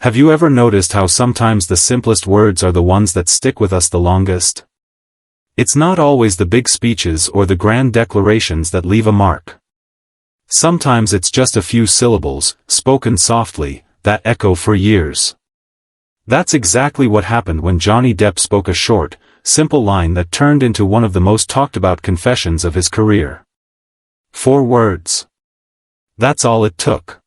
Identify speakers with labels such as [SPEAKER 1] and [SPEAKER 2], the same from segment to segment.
[SPEAKER 1] Have you ever noticed how sometimes the simplest words are the ones that stick with us the longest? It's not always the big speeches or the grand declarations that leave a mark. Sometimes it's just a few syllables, spoken softly, that echo for years. That's exactly what happened when Johnny Depp spoke a short, simple line that turned into one of the most talked about confessions of his career. 4 words. That's all it took.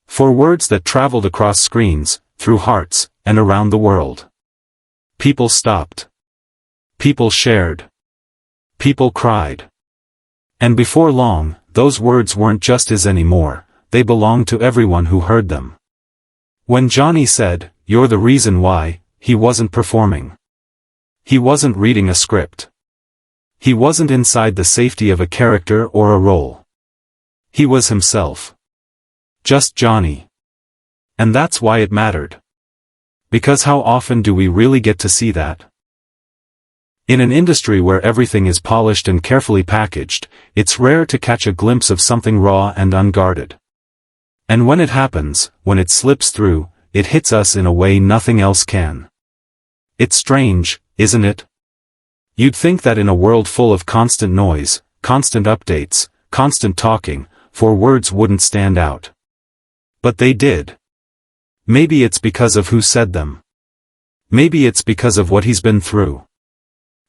[SPEAKER 1] 4 words that traveled across screens, through hearts, and around the world. People stopped. People shared. People cried. And before long, those words weren't just his anymore, they belonged to everyone who heard them. When Johnny said, "You're the reason why," he wasn't performing. He wasn't reading a script. He wasn't inside the safety of a character or a role. He was himself. Just Johnny. And that's why it mattered. Because how often do we really get to see that? In an industry where everything is polished and carefully packaged, it's rare to catch a glimpse of something raw and unguarded. And when it happens, when it slips through, it hits us in a way nothing else can. It's strange, isn't it? You'd think that in a world full of constant noise, constant updates, constant talking, 4 words wouldn't stand out. But they did. Maybe it's because of who said them. Maybe it's because of what he's been through.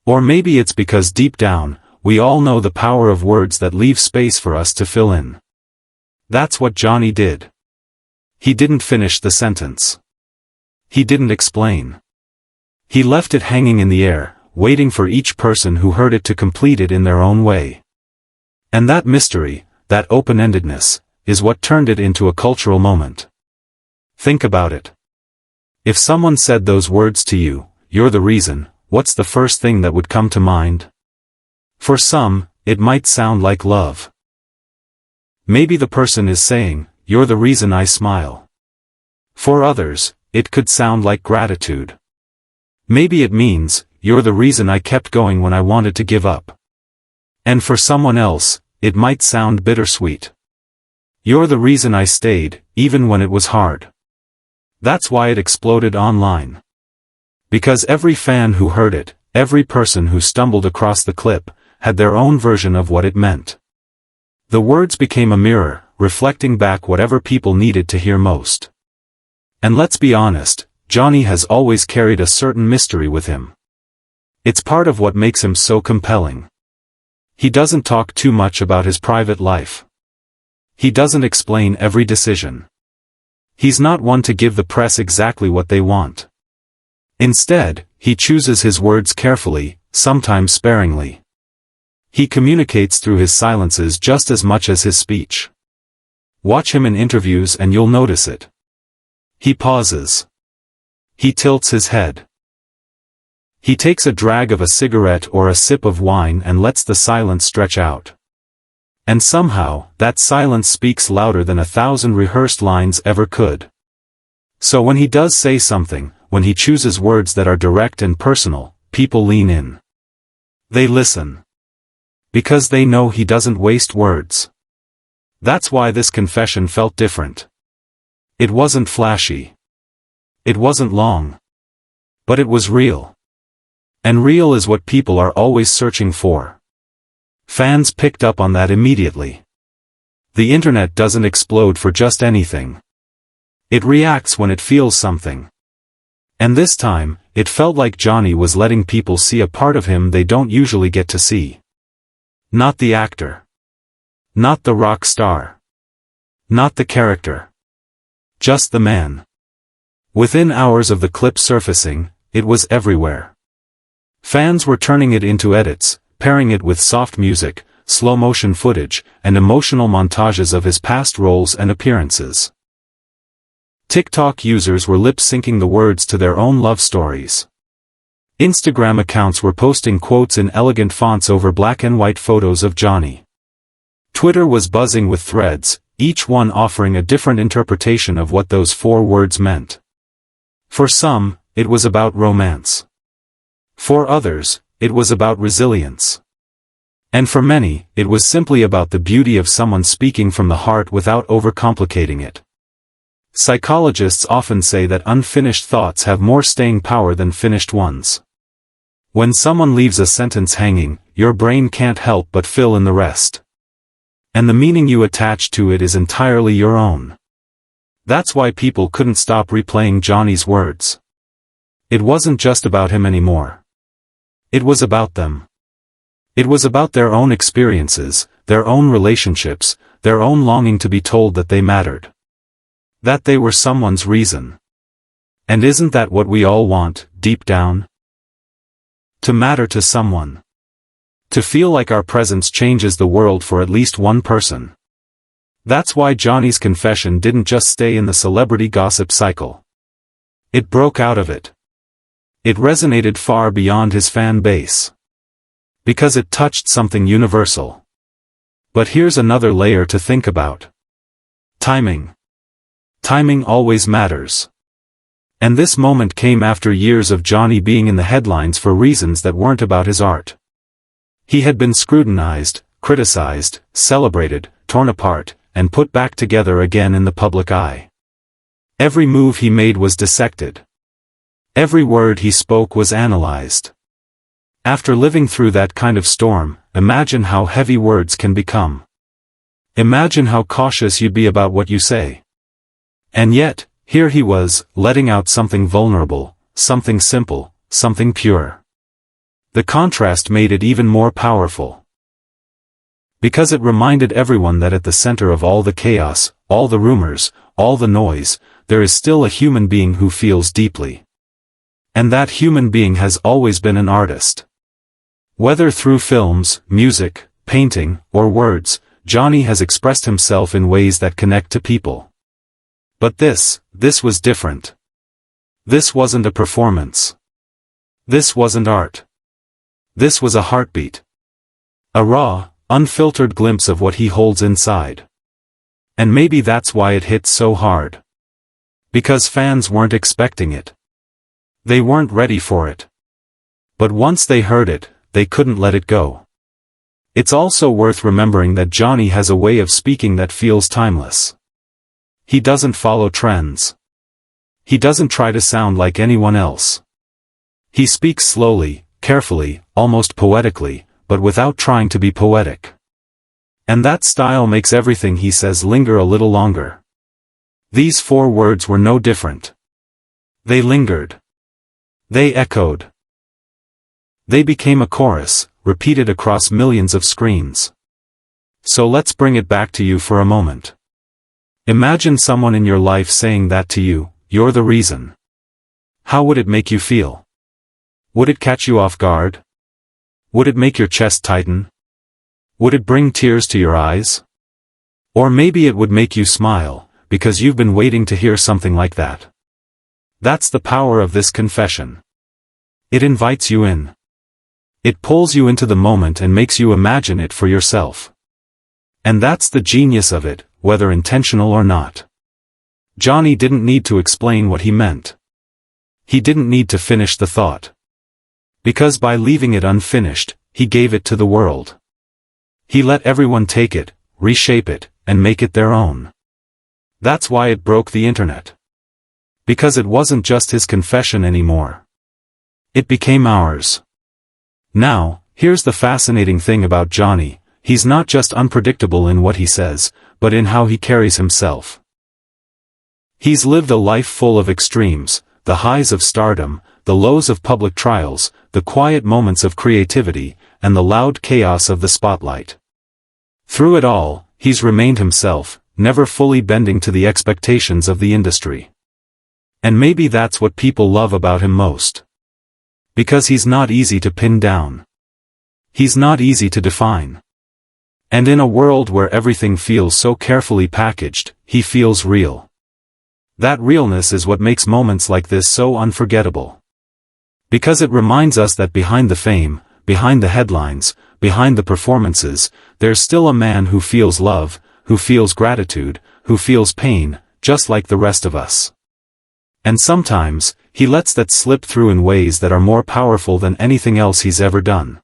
[SPEAKER 1] Or maybe it's because deep down, we all know the power of words that leave space for us to fill in. That's what Johnny did. He didn't finish the sentence. He didn't explain. He left it hanging in the air, waiting for each person who heard it to complete it in their own way. And that mystery, that open-endedness, is what turned it into a cultural moment. Think about it. If someone said those words to you, "You're the reason," what's the first thing that would come to mind? For some, it might sound like love. Maybe the person is saying, "You're the reason I smile." For others, it could sound like gratitude. Maybe it means, "You're the reason I kept going when I wanted to give up." And for someone else, it might sound bittersweet. "You're the reason I stayed, even when it was hard." That's why it exploded online. Because every fan who heard it, every person who stumbled across the clip, had their own version of what it meant. The words became a mirror, reflecting back whatever people needed to hear most. And let's be honest, Johnny has always carried a certain mystery with him. It's part of what makes him so compelling. He doesn't talk too much about his private life. He doesn't explain every decision. He's not one to give the press exactly what they want. Instead, he chooses his words carefully, sometimes sparingly. He communicates through his silences just as much as his speech. Watch him in interviews and you'll notice it. He pauses. He tilts his head. He takes a drag of a cigarette or a sip of wine and lets the silence stretch out. And somehow, that silence speaks louder than 1,000 rehearsed lines ever could. So when he does say something, when he chooses words that are direct and personal, people lean in. They listen. Because they know he doesn't waste words. That's why this confession felt different. It wasn't flashy. It wasn't long. But it was real. And real is what people are always searching for. Fans picked up on that immediately. The internet doesn't explode for just anything. It reacts when it feels something. And this time, it felt like Johnny was letting people see a part of him they don't usually get to see. Not the actor. Not the rock star. Not the character. Just the man. Within hours of the clip surfacing, it was everywhere. Fans were turning it into edits, pairing it with soft music, slow-motion footage, and emotional montages of his past roles and appearances. TikTok users were lip-syncing the words to their own love stories. Instagram accounts were posting quotes in elegant fonts over black and white photos of Johnny. Twitter was buzzing with threads, each one offering a different interpretation of what those 4 words meant. For some, it was about romance. For others, it was about resilience. And for many, it was simply about the beauty of someone speaking from the heart without overcomplicating it. Psychologists often say that unfinished thoughts have more staying power than finished ones. When someone leaves a sentence hanging, your brain can't help but fill in the rest. And the meaning you attach to it is entirely your own. That's why people couldn't stop replaying Johnny's words. It wasn't just about him anymore. It was about them. It was about their own experiences, their own relationships, their own longing to be told that they mattered. That they were someone's reason. And isn't that what we all want, deep down? To matter to someone. To feel like our presence changes the world for at least one person. That's why Johnny's confession didn't just stay in the celebrity gossip cycle. It broke out of it. It resonated far beyond his fan base. Because it touched something universal. But here's another layer to think about. Timing. Timing always matters. And this moment came after years of Johnny being in the headlines for reasons that weren't about his art. He had been scrutinized, criticized, celebrated, torn apart, and put back together again in the public eye. Every move he made was dissected. Every word he spoke was analyzed. After living through that kind of storm, imagine how heavy words can become. Imagine how cautious you'd be about what you say. And yet, here he was, letting out something vulnerable, something simple, something pure. The contrast made it even more powerful. Because it reminded everyone that at the center of all the chaos, all the rumors, all the noise, there is still a human being who feels deeply. And that human being has always been an artist. Whether through films, music, painting, or words, Johnny has expressed himself in ways that connect to people. But this was different. This wasn't a performance. This wasn't art. This was a heartbeat. A raw, unfiltered glimpse of what he holds inside. And maybe that's why it hit so hard. Because fans weren't expecting it. They weren't ready for it. But once they heard it, they couldn't let it go. It's also worth remembering that Johnny has a way of speaking that feels timeless. He doesn't follow trends. He doesn't try to sound like anyone else. He speaks slowly, carefully, almost poetically, but without trying to be poetic. And that style makes everything he says linger a little longer. These 4 words were no different. They lingered. They echoed. They became a chorus, repeated across millions of screens. So let's bring it back to you for a moment. Imagine someone in your life saying that to you, "You're the reason." How would it make you feel? Would it catch you off guard? Would it make your chest tighten? Would it bring tears to your eyes? Or maybe it would make you smile, because you've been waiting to hear something like that. That's the power of this confession. It invites you in. It pulls you into the moment and makes you imagine it for yourself. And that's the genius of it, whether intentional or not. Johnny didn't need to explain what he meant. He didn't need to finish the thought. Because by leaving it unfinished, he gave it to the world. He let everyone take it, reshape it, and make it their own. That's why it broke the internet. Because it wasn't just his confession anymore. It became ours. Now, here's the fascinating thing about Johnny, he's not just unpredictable in what he says, but in how he carries himself. He's lived a life full of extremes, the highs of stardom, the lows of public trials, the quiet moments of creativity, and the loud chaos of the spotlight. Through it all, he's remained himself, never fully bending to the expectations of the industry. And maybe that's what people love about him most. Because he's not easy to pin down. He's not easy to define. And in a world where everything feels so carefully packaged, he feels real. That realness is what makes moments like this so unforgettable. Because it reminds us that behind the fame, behind the headlines, behind the performances, there's still a man who feels love, who feels gratitude, who feels pain, just like the rest of us. And sometimes, he lets that slip through in ways that are more powerful than anything else he's ever done.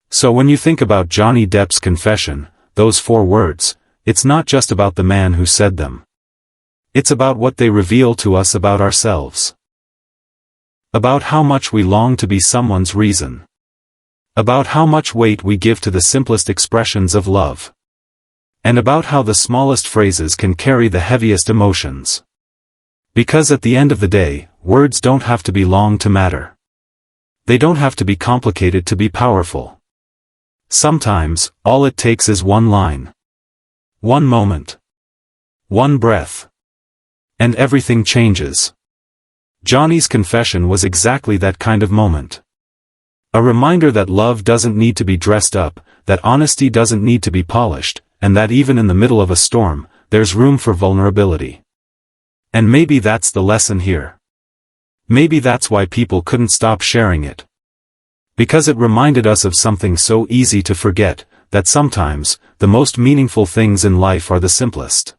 [SPEAKER 1] So when you think about Johnny Depp's confession, those 4 words, it's not just about the man who said them. It's about what they reveal to us about ourselves. About how much we long to be someone's reason. About how much weight we give to the simplest expressions of love. And about how the smallest phrases can carry the heaviest emotions. Because at the end of the day, words don't have to be long to matter. They don't have to be complicated to be powerful. Sometimes, all it takes is one line. One moment. One breath. And everything changes. Johnny's confession was exactly that kind of moment. A reminder that love doesn't need to be dressed up, that honesty doesn't need to be polished, and that even in the middle of a storm, there's room for vulnerability. And maybe that's the lesson here. Maybe that's why people couldn't stop sharing it. Because it reminded us of something so easy to forget, that sometimes, the most meaningful things in life are the simplest.